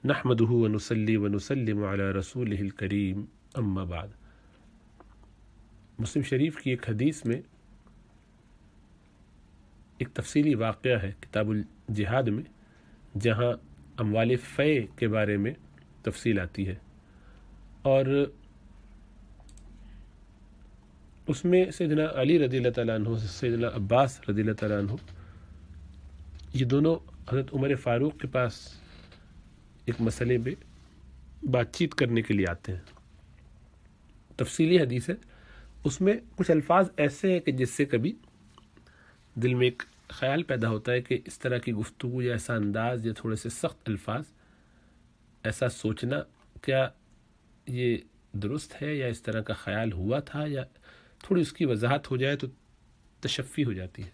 نحمده ونصلي ونسلم علی رسولہ الکریم اما بعد۔ مسلم شریف کی ایک حدیث میں ایک تفصیلی واقعہ ہے کتاب الجہاد میں، جہاں اموال فے کے بارے میں تفصیل آتی ہے، اور اس میں سیدنا علی رضی اللہ تعالیٰ عنہ سے سیدنا عباس رضی اللہ تعالیٰ عنہ، یہ دونوں حضرت عمر فاروق کے پاس ایک مسئلے پہ بات چیت کرنے کے لیے آتے ہیں۔ تفصیلی حدیث ہے، اس میں کچھ الفاظ ایسے ہیں کہ جس سے کبھی دل میں ایک خیال پیدا ہوتا ہے کہ اس طرح کی گفتگو یا ایسا انداز یا تھوڑے سے سخت الفاظ، ایسا سوچنا کیا یہ درست ہے، یا اس طرح کا خیال ہوا تھا، یا تھوڑی اس کی وضاحت ہو جائے تو تشفی ہو جاتی ہے۔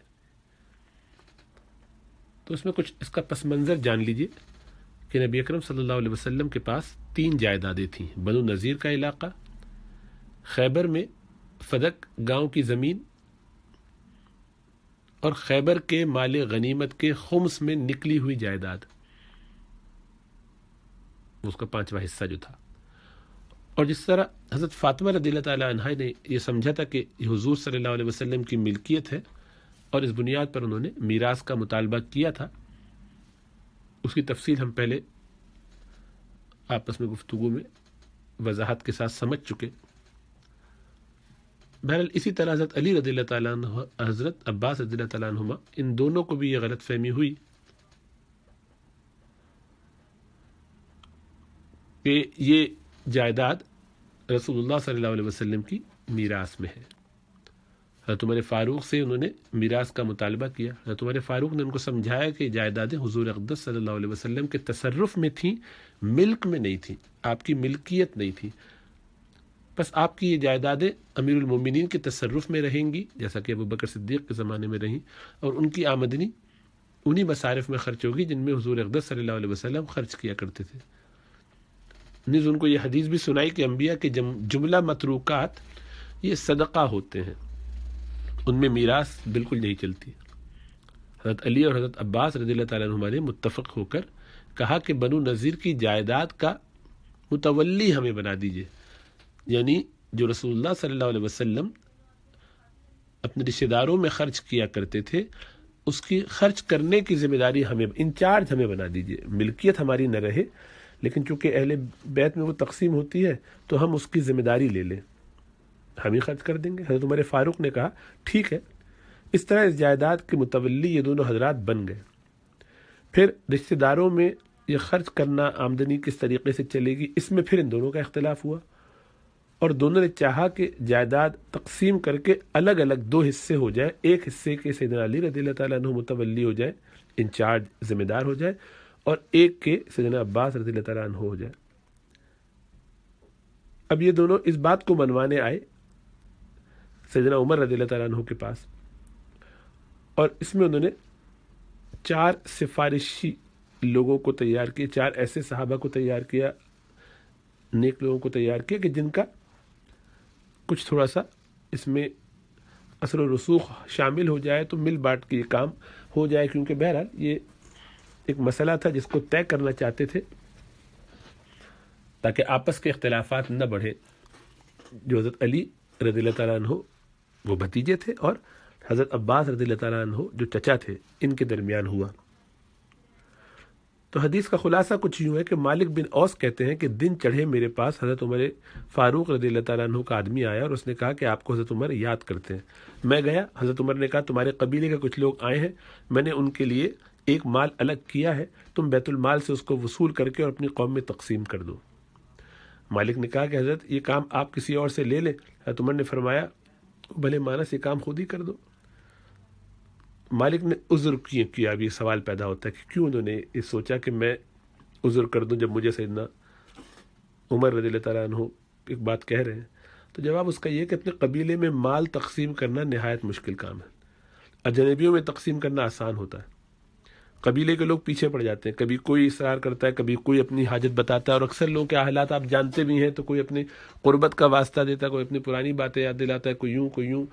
تو اس میں کچھ اس کا پس منظر جان لیجئے کہ نبی اکرم صلی اللہ علیہ وسلم کے پاس 3 جائیدادیں تھیں۔ بنو نذیر کا علاقہ، خیبر میں فدق گاؤں کی زمین، اور خیبر کے مال غنیمت کے خمس میں نکلی ہوئی جائیداد، اس کا 5واں حصہ جو تھا۔ اور جس طرح حضرت فاطمہ رضی اللہ تعالیٰ عنہا نے یہ سمجھا تھا کہ یہ حضور صلی اللہ علیہ وسلم کی ملکیت ہے، اور اس بنیاد پر انہوں نے میراث کا مطالبہ کیا تھا، اس کی تفصیل ہم پہلے آپس میں گفتگو میں وضاحت کے ساتھ سمجھ چکے۔ بہرحال اسی طرح حضرت علی رضی اللہ تعالیٰ عنہ، حضرت عباس رضی اللہ تعالیٰ عنہما، ان دونوں کو بھی یہ غلط فہمی ہوئی کہ یہ جائیداد رسول اللہ صلی اللہ علیہ وسلم کی میراث میں ہے۔ حضرت عمر فاروق سے انہوں نے میراث کا مطالبہ کیا۔ حضرت عمر فاروق نے ان کو سمجھایا کہ جائیدادیں حضور اقدس صلی اللہ علیہ وسلم کے تصرف میں تھیں، ملک میں نہیں تھیں، آپ کی ملکیت نہیں تھی، بس آپ کی یہ جائیدادیں امیر المومنین کے تصرف میں رہیں گی، جیسا کہ ابو بکر صدیق کے زمانے میں رہیں، اور ان کی آمدنی انہی مصارف میں خرچ ہوگی جن میں حضور اقدس صلی اللہ علیہ وسلم خرچ کیا کرتے تھے۔ نیز ان کو یہ حدیث بھی سنائی کہ انبیاء کے جملہ متروکات یہ صدقہ ہوتے ہیں، ان میں میراث بالکل نہیں چلتی۔ حضرت علی اور حضرت عباس رضی اللہ تعالیٰ عنہما نے متفق ہو کر کہا کہ بنو نذیر کی جائیداد کا متولی ہمیں بنا دیجئے، یعنی جو رسول اللہ صلی اللہ علیہ وسلم اپنے رشتہ داروں میں خرچ کیا کرتے تھے، اس کی خرچ کرنے کی ذمہ داری ہمیں، انچارج ہمیں بنا دیجئے، ملکیت ہماری نہ رہے، لیکن چونکہ اہل بیت میں وہ تقسیم ہوتی ہے تو ہم اس کی ذمہ داری لے لیں، ہم ہی خرچ کر دیں گے۔ حضرت عمر فاروق نے کہا ٹھیک ہے۔ اس طرح اس جائیداد کے متولی یہ دونوں حضرات بن گئے۔ پھر رشتہ داروں میں یہ خرچ کرنا، آمدنی کس طریقے سے چلے گی، اس میں پھر ان دونوں کا اختلاف ہوا، اور دونوں نے چاہا کہ جائیداد تقسیم کر کے الگ الگ 2 حصے ہو جائے، ایک حصے کے سیدنا علی رضی اللہ تعالیٰ عنہ متولی ہو جائے، انچارج ذمہ دار ہو جائے، اور ایک کے سیدنا عباس رضی اللہ تعالیٰ عنہ ہو جائے۔ اب یہ دونوں اس بات کو منوانے آئے سیدنا عمر رضی اللہ تعالیٰ عنہ کے پاس، اور اس میں انہوں نے 4 سفارشی لوگوں کو تیار کیا، 4 ایسے صحابہ کو تیار کیا، نیک لوگوں کو تیار کیا کہ جن کا کچھ تھوڑا سا اس میں اثر و رسوخ شامل ہو جائے تو مل بانٹ کے یہ کام ہو جائے، کیونکہ بہرحال یہ ایک مسئلہ تھا جس کو طے کرنا چاہتے تھے تاکہ آپس کے اختلافات نہ بڑھے۔ جو حضرت علی رضی اللہ تعالیٰ عنہ وہ بھتیجے تھے، اور حضرت عباس رضی اللہ تعالیٰ عنہ جو چچا تھے، ان کے درمیان ہوا۔ تو حدیث کا خلاصہ کچھ یوں ہے کہ مالک بن اوس کہتے ہیں کہ دن چڑھے میرے پاس حضرت عمر فاروق رضی اللہ تعالیٰ عنہ کا آدمی آیا، اور اس نے کہا کہ آپ کو حضرت عمر یاد کرتے ہیں۔ میں گیا، حضرت عمر نے کہا تمہارے قبیلے کے کچھ لوگ آئے ہیں، میں نے ان کے لیے ایک مال الگ کیا ہے، تم بیت المال سے اس کو وصول کر کے اور اپنی قوم میں تقسیم کر دو۔ مالک نے کہا کہ حضرت یہ کام آپ کسی اور سے لے لیں۔ حضرت عمر نے فرمایا بھلے مانس یہ کام خود ہی کر دو۔ مالک نے عذر کیا، اب یہ سوال پیدا ہوتا ہے کہ کیوں انہوں نے یہ سوچا کہ میں عذر کر دوں جب مجھے سیدنا عمر رضی اللہ تعالیٰ عنہ ایک بات کہہ رہے ہیں۔ تو جواب اس کا یہ کہ اپنے قبیلے میں مال تقسیم کرنا نہایت مشکل کام ہے، اجنبیوں میں تقسیم کرنا آسان ہوتا ہے۔ قبیلے کے لوگ پیچھے پڑ جاتے ہیں، کبھی کوئی اصرار کرتا ہے، کبھی کوئی اپنی حاجت بتاتا ہے، اور اکثر لوگوں کے حالات آپ جانتے بھی ہیں، تو کوئی اپنی قربت کا واسطہ دیتا ہے، کوئی اپنی پرانی باتیں یاد دلاتا ہے، کوئی یوں کوئی یوں،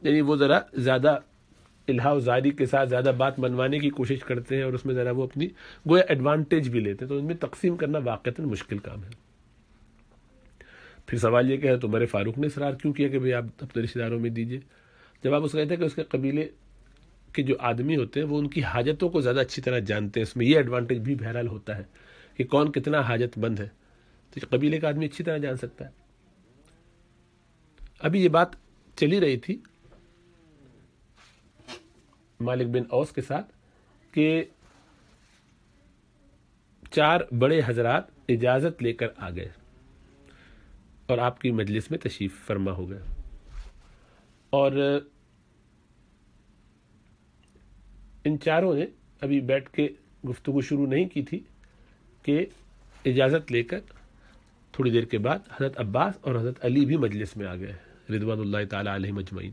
یعنی وہ ذرا زیادہ الہا زاری کے ساتھ زیادہ بات منوانے کی کوشش کرتے ہیں اور اس میں ذرا وہ اپنی گویا ایڈوانٹیج بھی لیتے ہیں، تو ان میں تقسیم کرنا واقعتاً مشکل کام ہے۔ پھر سوال یہ کہ حضرت عمر فاروق نے اصرار کیوں کیا کہ بھئی آپ اپنے رشتہ داروں میں دیجئے؟ جواب اس کا یہ تھا کہ اس کے قبیلے کے جو آدمی ہوتے ہیں وہ ان کی حاجتوں کو زیادہ اچھی طرح جانتے ہیں، اس میں یہ ایڈوانٹیج بھی بہرحال ہوتا ہے کہ کون کتنا حاجت مند ہے، تو قبیلے کا آدمی اچھی طرح جان سکتا ہے۔ ابھی یہ بات چلی رہی تھی مالک بن اوس کے ساتھ کہ 4 بڑے حضرات اجازت لے کر آ گئے اور آپ کی مجلس میں تشریف فرما ہو گئے، اور ان چاروں نے ابھی بیٹھ کے گفتگو شروع نہیں کی تھی کہ اجازت لے کر تھوڑی دیر کے بعد حضرت عباس اور حضرت علی بھی مجلس میں آ گئے رضوان اللہ تعالی علیہم اجمعین،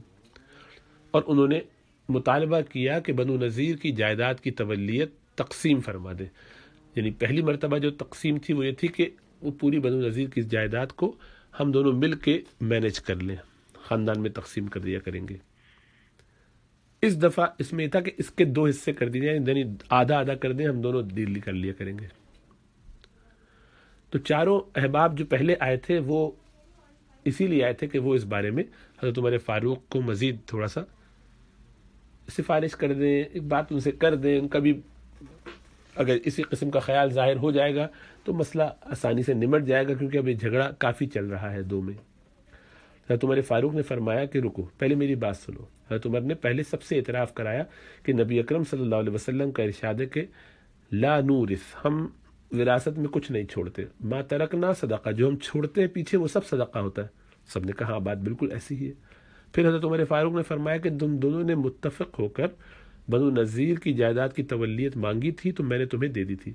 اور انہوں نے مطالبہ کیا کہ بنو نذیر کی جائیداد کی تولیت تقسیم فرما دیں۔ یعنی پہلی مرتبہ جو تقسیم تھی وہ یہ تھی کہ وہ پوری بنو نذیر کی جائیداد کو ہم دونوں مل کے مینج کر لیں، خاندان میں تقسیم کر دیا کریں گے۔ اس دفعہ اس میں یہ تھا کہ اس کے 2 حصے کر دیے جائیں، یعنی آدھا آدھا کر دیں، ہم دونوں ڈیل کر لیا کریں گے۔ تو چاروں احباب جو پہلے آئے تھے وہ اسی لیے آئے تھے کہ وہ اس بارے میں حضرت عمر فاروق کو مزید تھوڑا سا سفارش کر دیں، ایک بات ان سے کر دیں، ان کا بھی اگر اسی قسم کا خیال ظاہر ہو جائے گا تو مسئلہ آسانی سے نمٹ جائے گا، کیونکہ اب یہ جھگڑا کافی چل رہا ہے 2 میں۔ حضرت عمر فاروق نے فرمایا کہ رکو، پہلے میری بات سنو۔ حضرت عمر نے پہلے سب سے اعتراف کرایا کہ نبی اکرم صلی اللہ علیہ وسلم کا ارشاد ہے کہ لا نورث، ہم وراثت میں کچھ نہیں چھوڑتے، ما ترکنا صدقہ، جو ہم چھوڑتے ہیں پیچھے وہ سب صدقہ ہوتا ہے۔ سب نے کہا ہاں بات بالکل ایسی ہی ہے۔ پھر حضرت عمر فاروق نے فرمایا کہ تم دونوں نے متفق ہو کر بنو نذیر کی جائیداد کی تولیت مانگی تھی تو میں نے تمہیں دے دی تھی،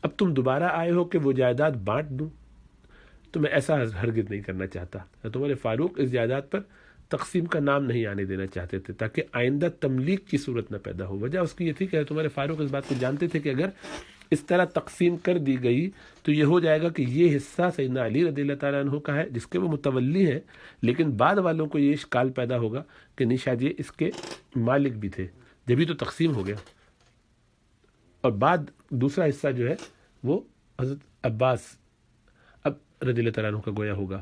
اب تم دوبارہ آئے ہو کہ وہ جائیداد بانٹ دوں، تو میں ایسا ہرگز نہیں کرنا چاہتا۔ حضرت عمر فاروق اس جائیداد پر تقسیم کا نام نہیں آنے دینا چاہتے تھے تاکہ آئندہ تملیک کی صورت نہ پیدا ہو۔ وجہ اس کی یہ تھی کہ حضرت عمر فاروق اس بات کو جانتے تھے کہ اگر اس طرح تقسیم کر دی گئی تو یہ ہو جائے گا کہ یہ حصہ سیدنا علی رضی اللہ تعالیٰ عنہ کا ہے جس کے وہ متولی ہیں، لیکن بعد والوں کو یہ اشکال پیدا ہوگا کہ نہیں شاید یہ اس کے مالک بھی تھے، جبھی تو تقسیم ہو گیا، اور بعد دوسرا حصہ جو ہے وہ حضرت عباس اب رضی اللہ تعالیٰ عنہ کا گویا ہوگا۔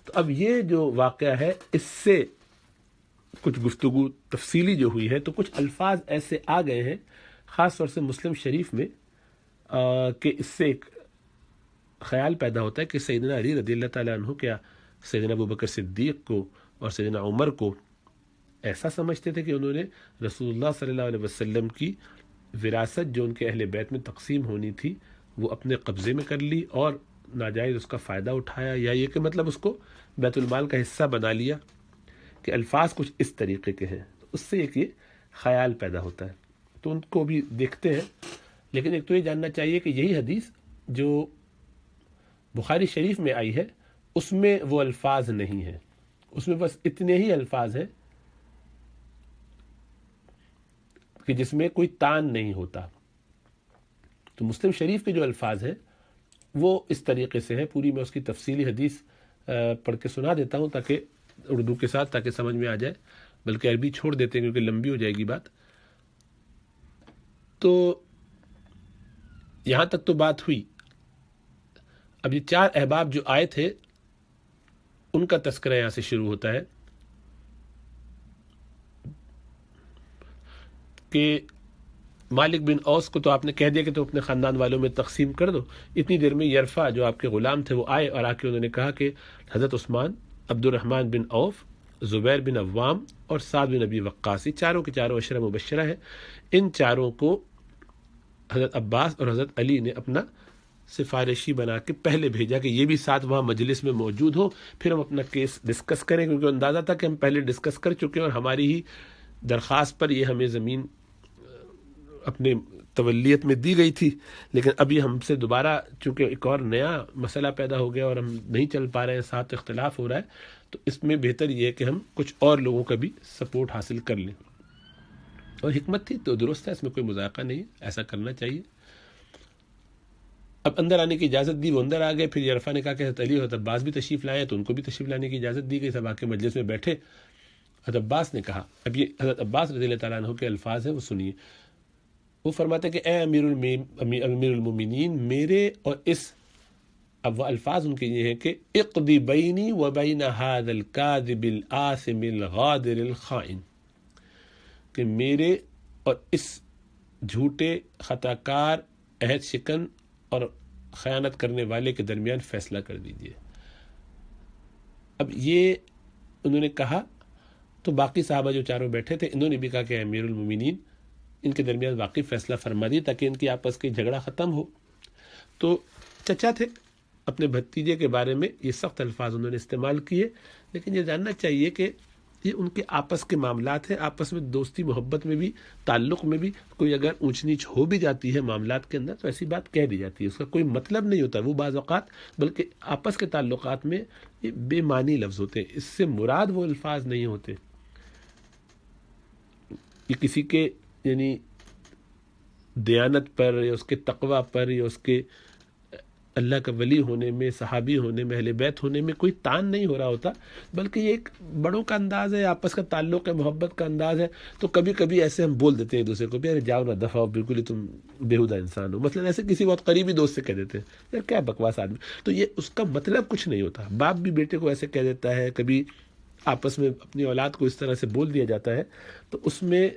تو اب یہ جو واقعہ ہے اس سے کچھ گفتگو تفصیلی جو ہوئی ہے تو کچھ الفاظ ایسے آ گئے ہیں خاص طور سے مسلم شریف میں کہ اس سے ایک خیال پیدا ہوتا ہے کہ سیدنا علی رضی اللہ تعالیٰ عنہ کیا سیدنا ابوبکر صدیق کو اور سیدنا عمر کو ایسا سمجھتے تھے کہ انہوں نے رسول اللہ صلی اللہ علیہ وسلم کی وراثت جو ان کے اہل بیت میں تقسیم ہونی تھی وہ اپنے قبضے میں کر لی اور ناجائز اس کا فائدہ اٹھایا، یا یہ کہ مطلب اس کو بیت المال کا حصہ بنا لیا، کہ الفاظ کچھ اس طریقے کے ہیں، تو اس سے ایک یہ خیال پیدا ہوتا ہے، تو ان کو بھی دیکھتے ہیں۔ لیکن ایک تو یہ جاننا چاہیے کہ یہی حدیث جو بخاری شریف میں آئی ہے اس میں وہ الفاظ نہیں ہیں، اس میں بس اتنے ہی الفاظ ہیں کہ جس میں کوئی تان نہیں ہوتا۔ تو مسلم شریف کے جو الفاظ ہیں وہ اس طریقے سے ہیں، پوری میں اس کی تفصیلی حدیث پڑھ کے سنا دیتا ہوں تاکہ اردو کے ساتھ تاکہ سمجھ میں آ جائے، بلکہ عربی چھوڑ دیتے ہیں کیونکہ لمبی ہو جائے گی بات۔ تو یہاں تک تو بات ہوئی۔ اب یہ 4 احباب جو آئے تھے ان کا تذکرہ یہاں سے شروع ہوتا ہے کہ مالک بن اوس کو تو آپ نے کہہ دیا کہ تو اپنے خاندان والوں میں تقسیم کر دو۔ اتنی دیر میں یرفع جو آپ کے غلام تھے وہ آئے اور آ کے انہوں نے کہا کہ حضرت عثمان، عبد الرحمن بن عوف، زبیر بن عوام اور سعد بن ابی وقاص، چاروں کے چاروں عشرہ مبشرہ ہیں، ان چاروں کو حضرت عباس اور حضرت علی نے اپنا سفارشی بنا کے پہلے بھیجا کہ یہ بھی ساتھ وہاں مجلس میں موجود ہو، پھر ہم اپنا کیس ڈسکس کریں، کیونکہ اندازہ تھا کہ ہم پہلے ڈسکس کر چکے ہیں اور ہماری ہی درخواست پر یہ ہمیں زمین اپنے تولیت میں دی گئی تھی، لیکن ابھی ہم سے دوبارہ چونکہ ایک اور نیا مسئلہ پیدا ہو گیا اور ہم نہیں چل پا رہے ہیں، ساتھ اختلاف ہو رہا ہے، تو اس میں بہتر یہ ہے کہ ہم کچھ اور لوگوں کا بھی سپورٹ حاصل کر لیں۔ اور حکمت تھی تو درست ہے، اس میں کوئی مذاقہ نہیں ہے، ایسا کرنا چاہیے۔ اب اندر آنے کی اجازت دی، وہ اندر آ گئے۔ پھر یرفع نے کہا کہ حضرت علی اور حضرت عباس بھی تشریف لائے تو ان کو بھی تشریف لانے کی اجازت دی گئی، سب آ کے مجلس میں بیٹھے۔ حضرت عباس نے کہا، اب یہ حضرت عباس رضی اللہ تعالیٰ عنہ کے الفاظ ہیں، وہ سنیے. وہ فرماتے ہیں کہ اے امیر المومنین، میرے اور اس، اب وہ الفاظ ان کے یہ ہیں کہ اقضی بینی و بین ھذا الکاذب الآثم الغادر الخائن، کہ میرے اور اس جھوٹے، خطا کار، عہد شکن اور خیانت کرنے والے کے درمیان فیصلہ کر دیجیے. اب یہ انہوں نے کہا تو باقی صحابہ جو چاروں بیٹھے تھے انہوں نے بھی کہا کہ امیر المومنین ان کے درمیان واقعی فیصلہ فرما دیے تاکہ ان کی آپس کی جھگڑا ختم ہو. تو چچا تھے، اپنے بھتیجے کے بارے میں یہ سخت الفاظ انہوں نے استعمال کیے، لیکن یہ جاننا چاہیے کہ یہ ان کے آپس کے معاملات ہیں. آپس میں دوستی محبت میں بھی، تعلق میں بھی کوئی اگر اونچ نیچ ہو بھی جاتی ہے معاملات کے اندر تو ایسی بات کہہ دی جاتی ہے، اس کا کوئی مطلب نہیں ہوتا وہ بعض اوقات، بلکہ آپس کے تعلقات میں یہ بے معنی لفظ ہوتے ہیں، اس سے مراد وہ الفاظ نہیں ہوتے. یہ کسی کے یعنی دیانت پر یا اس کے تقوی پر یا اس کے اللہ کا ولی ہونے میں، صحابی ہونے میں، اہل بیت ہونے میں کوئی تان نہیں ہو رہا ہوتا، بلکہ یہ ایک بڑوں کا انداز ہے، آپس کا تعلق ہے، محبت کا انداز ہے. تو کبھی کبھی ایسے ہم بول دیتے ہیں ایک دوسرے کو، یار جاؤ نہ دفعہ ہو، بالکل ہی تم بےہودہ انسان ہو، مثلا ایسے کسی بہت قریبی دوست سے کہہ دیتے ہیں یار کیا بکواس آدمی. تو یہ اس کا مطلب کچھ نہیں ہوتا. باپ بھی بیٹے کو ایسے کہہ دیتا ہے، کبھی آپس میں اپنی اولاد کو اس طرح سے بول دیا جاتا ہے، تو اس میں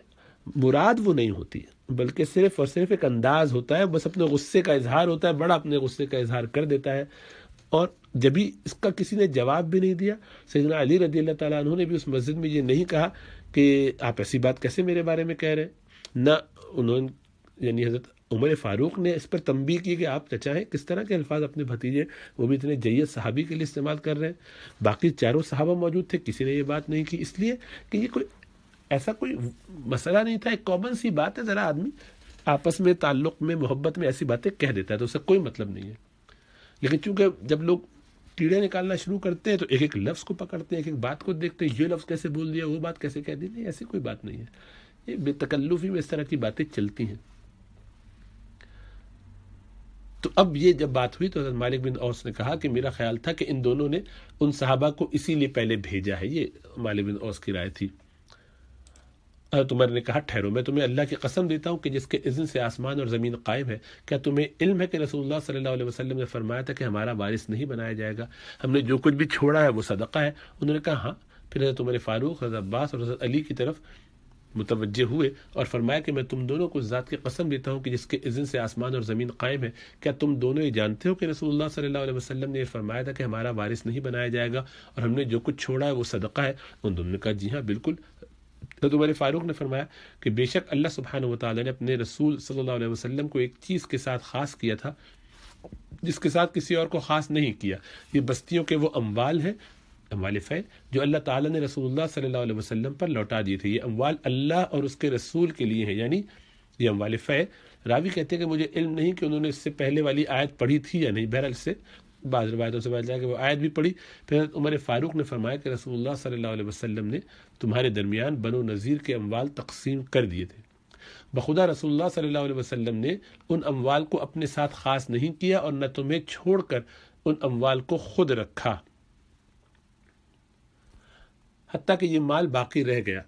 مراد وہ نہیں ہوتی، بلکہ صرف اور صرف ایک انداز ہوتا ہے، بس اپنے غصے کا اظہار ہوتا ہے، بڑا اپنے غصے کا اظہار کر دیتا ہے. اور جبھی اس کا کسی نے جواب بھی نہیں دیا، سیدنا علی رضی اللہ تعالیٰ عنہ نے بھی اس مسجد میں یہ نہیں کہا کہ آپ ایسی بات کیسے میرے بارے میں کہہ رہے ہیں، نہ انہوں نے یعنی حضرت عمر فاروق نے اس پر تنبیہ کی کہ آپ چچا ہیں، کس طرح کے الفاظ اپنے بھتیجے وہ بھی اتنے جید صحابی کے لیے استعمال کر رہے ہیں. باقی چاروں صحابہ موجود تھے، کسی نے یہ بات نہیں کی، اس لیے کہ یہ کوئی ایسا کوئی مسئلہ نہیں تھا، ایک کامن سی بات ہے، ذرا آدمی آپس میں تعلق میں محبت میں ایسی باتیں کہہ دیتا ہے تو اس سے کوئی مطلب نہیں ہے. لیکن چونکہ جب لوگ کیڑے نکالنا شروع کرتے ہیں تو ایک ایک لفظ کو پکڑتے ہیں، ایک ایک بات کو دیکھتے ہیں، یہ لفظ کیسے بول دیا، وہ بات کیسے کہہ دی. نہیں، ایسی کوئی بات نہیں ہے، یہ بے تکلفی میں اس طرح کی باتیں چلتی ہیں. تو اب یہ جب بات ہوئی تو حضرت مالک بن اوس نے کہا کہ میرا خیال تھا کہ ان دونوں نے ان صحابہ کو اسی لیے پہلے بھیجا ہے. یہ مالک بن اوس کی رائے تھی. حضرت عمر نے کہا ٹھہرو، میں تمہیں اللہ کی قسم دیتا ہوں کہ جس کے اذن سے آسمان اور زمین قائم ہے، کیا تمہیں علم ہے کہ رسول اللہ صلی اللہ علیہ وسلم نے فرمایا تھا کہ ہمارا وارث نہیں بنایا جائے گا، ہم نے جو کچھ بھی چھوڑا ہے وہ صدقہ ہے. انہوں نے کہا ہاں. پھر حضرت عمر فاروق، حضرت عباس اور حضرت علی کی طرف متوجہ ہوئے اور فرمایا کہ میں تم دونوں کو ذات کی قسم دیتا ہوں کہ جس کے اذن سے آسمان اور زمین قائم ہے، کیا تم دونوں یہ جانتے ہو کہ رسول اللہ صلی اللہ علیہ وسلم نے یہ فرمایا تھا کہ ہمارا وارث نہیں بنایا جائے گا اور ہم نے جو کچھ چھوڑا ہے وہ صدقہ ہے؟ ان دونوں نے کہا جی ہاں بالکل. حضرت عمر فاروق نے فرمایا کہ بے شک اللہ سبحانہ وتعالی نے اپنے رسول صلی اللہ علیہ وسلم کو ایک چیز کے ساتھ خاص کیا تھا جس کے ساتھ کسی اور کو خاص نہیں کیا. یہ بستیوں کے وہ اموال ہیں، اموال فیل، جو اللہ تعالیٰ نے رسول اللہ صلی اللہ علیہ وسلم پر لوٹا دیے تھے. یہ اموال اللہ اور اس کے رسول کے لیے ہیں، یعنی یہ اموال فیل. راوی کہتے ہیں کہ مجھے علم نہیں کہ انہوں نے اس سے پہلے والی آیت پڑھی تھی یا نہیں، بہرحال سے بعض روایتوں سے پتا چلا کہ وہ آیت بھی پڑھی. پھر عمر فاروق نے فرمایا کہ رسول اللہ صلی اللہ علیہ وسلم نے تمہارے درمیان بنو نذیر کے اموال تقسیم کر دیے تھے. بخدا رسول اللہ صلی اللہ علیہ وسلم نے ان اموال کو اپنے ساتھ خاص نہیں کیا اور نہ تمہیں چھوڑ کر ان اموال کو خود رکھا، حتیٰ کہ یہ مال باقی رہ گیا.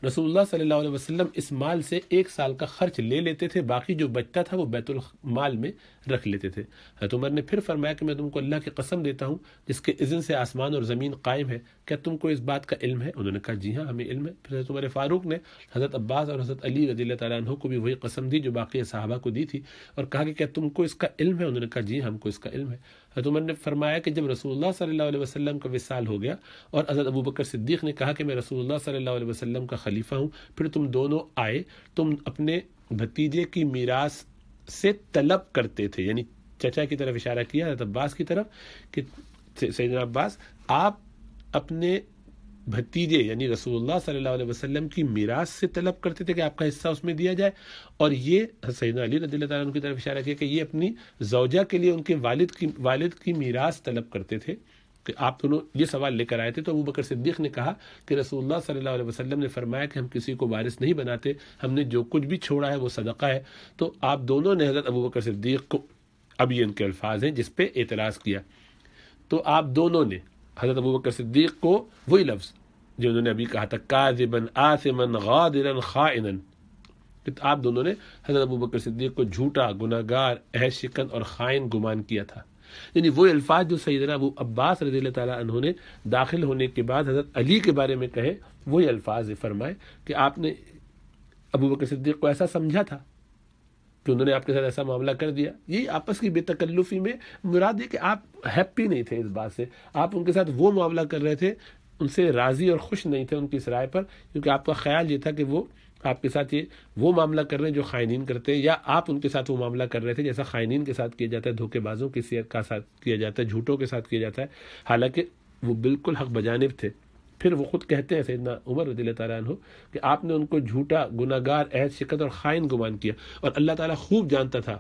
رسول اللہ صلی اللہ علیہ وسلم اس مال سے 1 سال کا خرچ لے لیتے تھے، باقی جو بچتا تھا وہ بیت المال میں رکھ لیتے تھے. حضرت عمر نے پھر فرمایا کہ میں تم کو اللہ کی قسم دیتا ہوں جس کے اذن سے آسمان اور زمین قائم ہے، کیا تم کو اس بات کا علم ہے؟ انہوں نے کہا جی ہاں ہمیں علم ہے. پھر حضرت عمر فاروق نے حضرت عباس اور حضرت علی رضی اللہ تعالیٰ عنہ کو بھی وہی قسم دی جو باقی صحابہ کو دی تھی اور کہا کہ کیا تم کو اس کا علم ہے؟ انہوں نے کہا جی ہم کو اس کا علم ہے. حضرت عمر نے فرمایا کہ جب رسول اللہ صلی اللہ علیہ وسلم کا وصال ہو گیا اور حضرت ابو بکر صدیق نے کہا کہ میں رسول اللہ صلی اللہ علیہ وسلم کا خلیفہ ہوں، پھر تم دونوں آئے، تم اپنے بھتیجے کی میراث سے طلب کرتے تھے، یعنی چچا کی طرف اشارہ کیا حضرت عباس کی طرف کہ سیدنا عباس آپ اپنے بھتیجے یعنی رسول اللہ صلی اللہ علیہ وسلم کی میراث سے طلب کرتے تھے کہ آپ کا حصہ اس میں دیا جائے، اور یہ سیدنا علی رضی اللہ تعالیٰ عنہ کی طرف اشارہ کیا کہ یہ اپنی زوجہ کے لیے ان کے والد کی میراث طلب کرتے تھے کہ آپ دونوں یہ سوال لے کر آئے تھے. تو ابو بکر صدیق نے کہا کہ رسول اللہ صلی اللہ علیہ وسلم نے فرمایا کہ ہم کسی کو وارث نہیں بناتے، ہم نے جو کچھ بھی چھوڑا ہے وہ صدقہ ہے. تو آپ دونوں نے حضرت ابو بکر صدیق کو، اب یہ ان کے الفاظ ہیں، جس پہ اعتراض کیا، تو آپ دونوں نے حضرت ابوبکر صدیق کو وہی لفظ جو انہوں نے ابھی کہا تھا کاذبن آثمن غادرن خائنن، کہ آپ دونوں نے حضرت ابوبکر صدیق کو جھوٹا، گناہگار، عہد شکن اور خائن گمان کیا تھا. یعنی وہ الفاظ جو سیدنا ابو عباس رضی اللہ تعالیٰ عنہ نے داخل ہونے کے بعد حضرت علی کے بارے میں کہے، وہی الفاظ فرمائے کہ آپ نے ابوبکر صدیق کو ایسا سمجھا تھا کہ انہوں نے آپ کے ساتھ ایسا معاملہ کر دیا. یہی آپس کی بے تکلفی میں مراد ہے کہ آپ ہیپی نہیں تھے اس بات سے، آپ ان کے ساتھ وہ معاملہ کر رہے تھے، ان سے راضی اور خوش نہیں تھے ان کی اس رائے پر، کیونکہ آپ کا خیال یہ تھا کہ وہ آپ کے ساتھ یہ وہ معاملہ کر رہے ہیں جو خائنین کرتے ہیں، یا آپ ان کے ساتھ وہ معاملہ کر رہے تھے جیسا خائنین کے ساتھ کیا جاتا ہے، دھوکے بازوں کے ساتھ کیا جاتا ہے، جھوٹوں کے ساتھ کیا جاتا ہے، حالانکہ وہ بالکل حق بجانب تھے. پھر وہ خود کہتے ہیں سیدنا عمر رضی اللہ تعالیٰ عنہ کہ آپ نے ان کو جھوٹا، گناہگار، عہد شکن اور خائن گمان کیا، اور اللہ تعالیٰ خوب جانتا تھا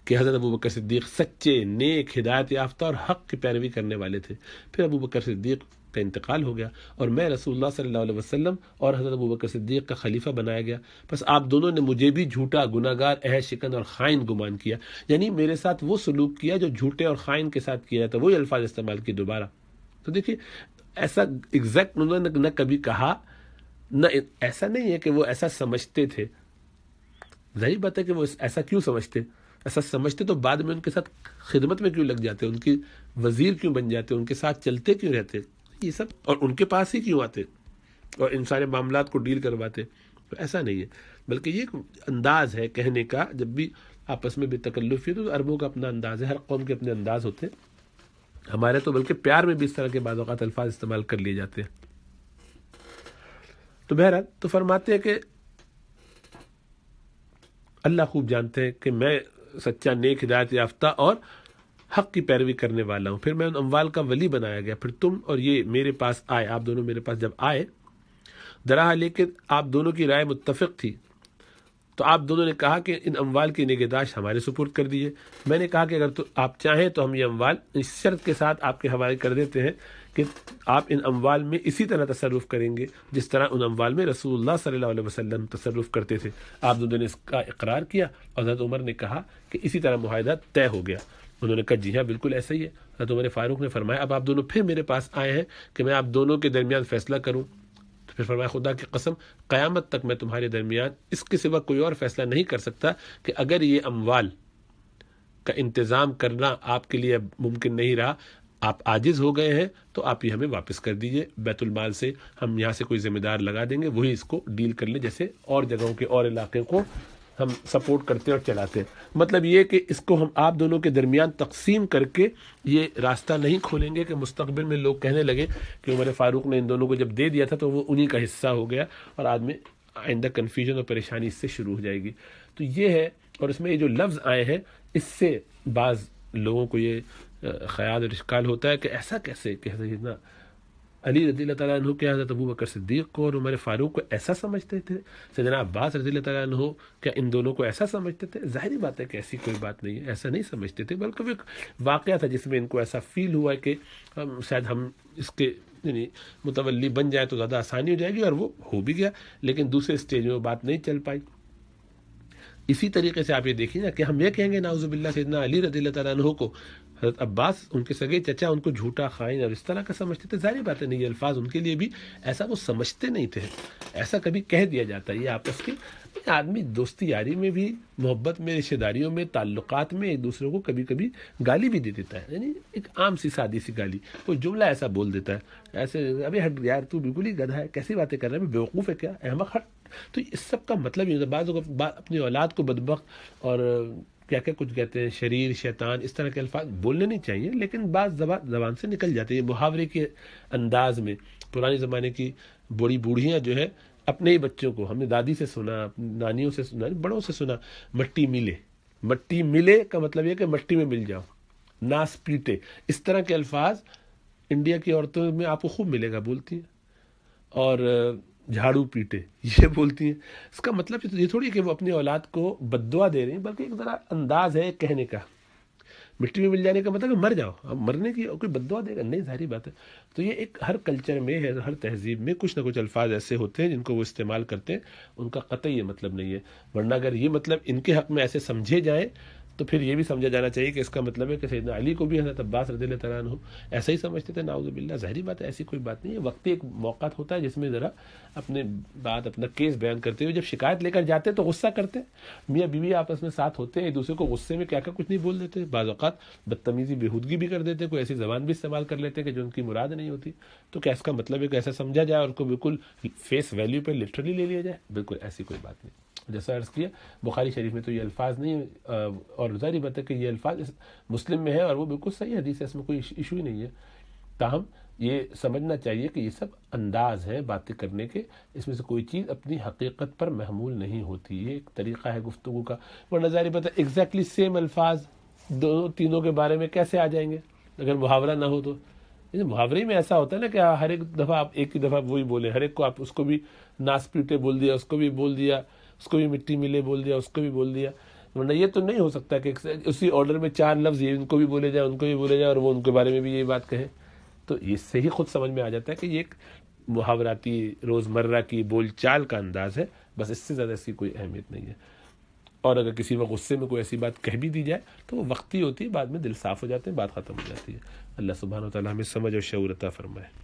کہ حضرت ابوبکر صدیق سچے، نیک، ہدایت یافتہ اور حق کی پیروی کرنے والے تھے. پھر ابوبکر صدیق کا انتقال ہو گیا اور میں رسول اللہ صلی اللہ علیہ وسلم اور حضرت ابوبکر صدیق کا خلیفہ بنایا گیا. بس آپ دونوں نے مجھے بھی جھوٹا، گناہگار، عہد شکن اور خائن گمان کیا، یعنی میرے ساتھ وہ سلوک کیا جو جھوٹے اور خائن کے ساتھ کیا جاتا. وہی الفاظ استعمال کیے دوبارہ. تو دیکھیے ایسا ایگزیکٹ انہوں نے نہ کبھی کہا، نہ ایسا نہیں ہے کہ وہ ایسا سمجھتے تھے. ظاہر بات ہے کہ وہ ایسا کیوں سمجھتے، ایسا سمجھتے تو بعد میں ان کے ساتھ خدمت میں کیوں لگ جاتے، ان کی وزیر کیوں بن جاتے، ان کے ساتھ چلتے کیوں رہتے یہ سب، اور ان کے پاس ہی کیوں آتے اور ان سارے معاملات کو ڈیل کرواتے. تو ایسا نہیں ہے، بلکہ یہ انداز ہے کہنے کا. جب بھی آپس میں بے تکلفی تو عربوں کا اپنا انداز ہے، ہر قوم کے اپنے انداز ہوتے ہیں. ہمارے تو بلکہ پیار میں بھی اس طرح کے بعض اوقات الفاظ استعمال کر لیے جاتے ہیں. تو بہرحال تو فرماتے ہیں کہ اللہ خوب جانتے ہیں کہ میں سچا، نیک، ہدایت یافتہ اور حق کی پیروی کرنے والا ہوں. پھر میں ان اموال کا ولی بنایا گیا. پھر تم اور یہ میرے پاس آئے، آپ دونوں میرے پاس جب آئے، درحال لے کے آپ دونوں کی رائے متفق تھی، تو آپ دونوں نے کہا کہ ان اموال کی نگہداشت ہمارے سپرد کر دیجیے. میں نے کہا کہ اگر تو آپ چاہیں تو ہم یہ اموال اس شرط کے ساتھ آپ کے حوالے کر دیتے ہیں کہ آپ ان اموال میں اسی طرح تصرف کریں گے جس طرح ان اموال میں رسول اللہ صلی اللہ علیہ وسلم تصرف کرتے تھے. آپ دونوں نے اس کا اقرار کیا اور حضرت عمر نے کہا کہ اسی طرح معاہدہ طے ہو گیا. انہوں نے کہا جی ہاں بالکل ایسا ہی ہے. حضرت عمر فاروق نے فرمایا اب آپ دونوں پھر میرے پاس آئے ہیں کہ میں آپ دونوں کے درمیان فیصلہ کروں. تو پھر فرمایا خدا کی قسم قیامت تک میں تمہارے درمیان اس کے سوا کوئی اور فیصلہ نہیں کر سکتا کہ اگر یہ اموال کا انتظام کرنا آپ کے لیے ممکن نہیں رہا، آپ عاجز ہو گئے ہیں، تو آپ یہ ہمیں واپس کر دیجئے بیت المال سے. ہم یہاں سے کوئی ذمہ دار لگا دیں گے، وہی اس کو ڈیل کر لیں جیسے اور جگہوں کے اور علاقے کو ہم سپورٹ کرتے اور چلاتے ہیں. مطلب یہ کہ اس کو ہم آپ دونوں کے درمیان تقسیم کر کے یہ راستہ نہیں کھولیں گے کہ مستقبل میں لوگ کہنے لگے کہ عمر فاروق نے ان دونوں کو جب دے دیا تھا تو وہ انہی کا حصہ ہو گیا، اور آدمی آئندہ کنفیوژن اور پریشانی اس سے شروع ہو جائے گی. تو یہ ہے. اور اس میں یہ جو لفظ آئے ہیں اس سے بعض لوگوں کو یہ خیال اور اشکال ہوتا ہے کہ ایسا کیسے کہ سیدنا علی رضی اللہ تعالیٰ عنہ کے حضرت ابوبکر صدیق کو اور عمر فاروق کو ایسا سمجھتے تھے، سیدنا عباس رضی اللہ تعالیٰ عنہ کیا ان دونوں کو ایسا سمجھتے تھے؟ ظاہری بات ہے کہ ایسی کوئی بات نہیں ہے، ایسا نہیں سمجھتے تھے، بلکہ وہ ایک واقعہ تھا جس میں ان کو ایسا فیل ہوا کہ شاید ہم اس کے یعنی متولی بن جائے تو زیادہ آسانی ہو جائے گی، اور وہ ہو بھی گیا، لیکن دوسرے اسٹیج میں وہ بات نہیں چل پائی. اسی طریقے سے آپ یہ دیکھیں نا کہ ہم یہ کہیں گے نعوذ باللہ سیدنا علی رضی اللہ تعالیٰ عنہ کو حضرت عباس ان کے سگے چچا ان کو جھوٹا، خائن اور اس طرح کا سمجھتے تھے. ظاہری بات ہے نہیں، یہ الفاظ ان کے لیے بھی ایسا وہ سمجھتے نہیں تھے، ایسا کبھی کہہ دیا جاتا ہے. یہ آپس کی آدمی دوستی یاری میں بھی، محبت میں، رشتہ داریوں میں، تعلقات میں ایک دوسرے کو کبھی کبھی گالی بھی دے دیتا ہے، یعنی ایک عام سی سادی سی گالی، کوئی جملہ ایسا بول دیتا ہے ایسے ابھی ہٹ یار تو بالکل ہی گدھا ہے، کیسی باتیں کر رہا ہے، بیوقوف ہے کیا، احمق ہٹ. تو اس سب کا مطلب یہ بعض اپنی اولاد کو بدبخت اور کیا کیا کچھ کہتے ہیں، شریر، شیطان، اس طرح کے الفاظ بولنے نہیں چاہیے، لیکن بعض زبان سے نکل جاتے ہیں محاورے کے انداز میں. پرانے زمانے کی بوڑھی بوڑھیاں جو ہے اپنے ہی بچوں کو، ہم نے دادی سے سنا، نانیوں سے سنا، بڑوں سے سنا، مٹی ملے. مٹی ملے کا مطلب یہ کہ مٹی میں مل جاؤ، ناس پیٹے، اس طرح کے الفاظ انڈیا کی عورتوں میں آپ کو خوب ملے گا بولتی ہیں. اور جھاڑو پیٹے یہ بولتی ہیں. اس کا مطلب یہ تھوڑی کہ وہ اپنی اولاد کو بد دعا دے رہی ہیں، بلکہ ایک ذرا انداز ہے کہنے کا. مٹی میں مل جانے کا مطلب کہ مر جاؤ، اب مرنے کی کوئی بد دعا دے گا نہیں، ظاہری بات ہے. تو یہ ایک ہر کلچر میں ہے، ہر تہذیب میں کچھ نہ کچھ الفاظ ایسے ہوتے ہیں جن کو وہ استعمال کرتے ہیں، ان کا قطعی یہ مطلب نہیں ہے. ورنہ اگر یہ مطلب ان کے حق میں ایسے سمجھے جائیں تو پھر یہ بھی سمجھا جانا چاہیے کہ اس کا مطلب ہے کہ سیدنا علی کو بھی حضرت عباس رضی اللہ تعالیٰ عنہ ایسا ہی سمجھتے تھے، نعوذ باللہ. ظاہری بات ہے ایسی کوئی بات نہیں ہے، وقتی ایک موقع ہوتا ہے جس میں ذرا اپنے بات اپنا کیس بیان کرتے ہوئے جب شکایت لے کر جاتے تو غصہ کرتے، میاں بیوی آپس میں ساتھ ہوتے ہیں، ایک دوسرے کو غصے میں کیا کچھ نہیں بول دیتے، بعض اوقات بدتمیزی بےہودگی بھی کر دیتے، کوئی ایسی زبان بھی استعمال کر لیتے کہ جو ان کی مراد نہیں ہوتی. تو کیا اس کا مطلب ہے کہ ایسا سمجھا جائے اور کو بالکل فیس ویلیو پہ لٹرلی لے لیا جائے؟ بالکل ایسی کوئی بات نہیں. جیسا عرض کیا بخاری شریف میں تو یہ الفاظ نہیں، اور ظاہری بات ہے کہ یہ الفاظ مسلم میں ہے اور وہ بالکل صحیح حدیث ہے، اس میں کوئی ایشو ہی نہیں ہے. تاہم یہ سمجھنا چاہیے کہ یہ سب انداز ہیں باتیں کرنے کے، اس میں سے کوئی چیز اپنی حقیقت پر محمول نہیں ہوتی، یہ ایک طریقہ ہے گفتگو کا. ورنہ ظاہری بات ہے ایگزیکٹلی سیم الفاظ دونوں تینوں کے بارے میں کیسے آ جائیں گے اگر محاورہ نہ ہو تو؟ محاورے میں ایسا ہوتا ہے نا کہ ہر ایک دفعہ آپ ایک ہی دفعہ وہی بولے، ہر ایک کو آپ اس کو بھی ناس پیٹے بول دیا، اس کو بھی بول دیا، اس کو بھی مٹی ملے بول دیا، اس کو بھی بول دیا. ورنہ یہ تو نہیں ہو سکتا کہ اسی آرڈر میں 4 لفظ یہ ان کو بھی بولے جائیں، ان کو بھی بولے جائیں، اور وہ ان کے بارے میں بھی یہی بات کہیں. تو اس سے ہی خود سمجھ میں آ جاتا ہے کہ یہ ایک محاوراتی روزمرہ کی بول چال کا انداز ہے، بس اس سے زیادہ اس کی کوئی اہمیت نہیں ہے. اور اگر کسی وقت غصے میں کوئی ایسی بات کہہ بھی دی جائے تو وہ وقتی ہوتی ہے، بعد میں دل صاف ہو جاتے ہیں، بات ختم ہو جاتی ہے. اللہ سبحانہ و تعالیٰ ہمیں سمجھ اور شعور عطا فرمائے.